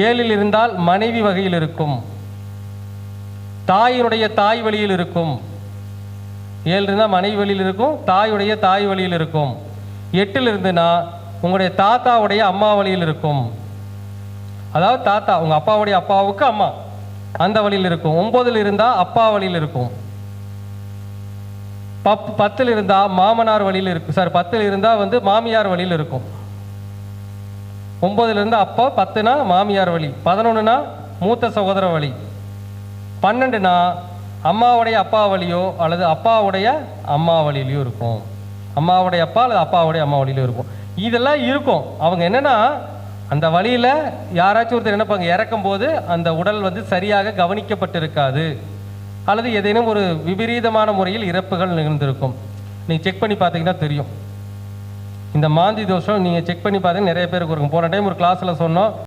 7 இருந்தால் மனைவி வகையில் இருக்கும். தாயினுடைய தாய் வழியில் இருக்கும். 7 இருந்தால் மனைவி வழியில் இருக்கும், தாயுடைய தாய் வழியில் இருக்கும். 8 இருந்துன்னா உங்களுடைய தாத்தாவுடைய அம்மா வழியில் இருக்கும். அதாவது தாத்தா உங்கள் அப்பாவுடைய அப்பாவுக்கு அம்மா அந்த வழியில் இருக்கும். 9 இருந்தால் அப்பா வழியில் இருக்கும். 10 இருந்தால் மாமனார் வழியில் இருக்கும். 10 இருந்தால் மாமியார் வழியில் இருக்கும். 9 இருந்தால் அப்பா, 10னா மாமியார் வழி, 11னா மூத்த சகோதர வழி, 12னா அம்மாவுடைய அப்பா வழியோ அல்லது அப்பாவுடைய அம்மா வழியிலையோ இருக்கும். அம்மாவுடைய அப்பா அல்லது அப்பாவுடைய அம்மா வழியிலோ இருக்கும். இதெல்லாம் இருக்கும். அவங்க என்னன்னா அந்த வழியில் யாராச்சும் ஒருத்தர் நினைப்பாங்க, இறக்கும் போது அந்த உடல் சரியாக கவனிக்கப்பட்டிருக்காது அல்லது ஏதேனும் ஒரு விபரீதமான முறையில் இறப்புகள் நிகழ்ந்திருக்கும். நீங்கள் செக் பண்ணி பார்த்தீங்கன்னா தெரியும். இந்த மாந்தி தோஷம் நீங்கள் செக் பண்ணி பார்த்தீங்கன்னா நிறைய பேருக்கு இருக்கும். போன டைம் ஒரு கிளாஸில் சொன்னோம்.